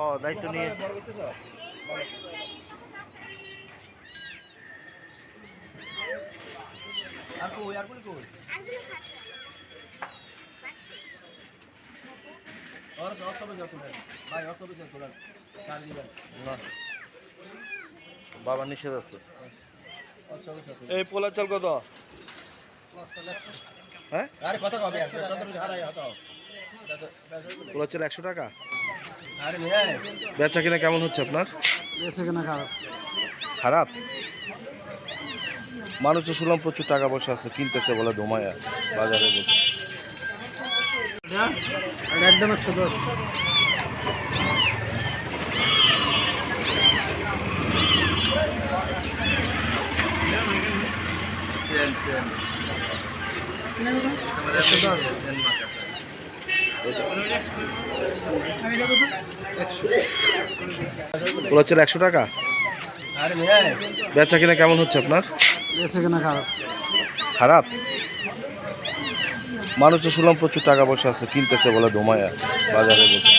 ও দায়িত্ব নিয়ে না বাবা নিষেধ আছে। এই পোলা চাল কত? হ্যাঁ পোলা চাল 100 টাকা। বেচা কিনা কেমন হচ্ছে আপনার? বেচা কিনা খারাপ। খারাপ? মানুষ তো শুনলাম প্রচুর টাকা পয়সা আছে, কিনতেছে বলে ধুমায়া বাজারে বলতে। একদম 110। পোলা চাল 100 টাকা। বেচা কিনা কেমন হচ্ছে আপনার? বেচা কিনা খারাপ। খারাপ? মানুষ তো শুনলাম প্রচুর টাকা পয়সা আছে, কিনতেছে বলে ধুমায়া বাজারে বলতে।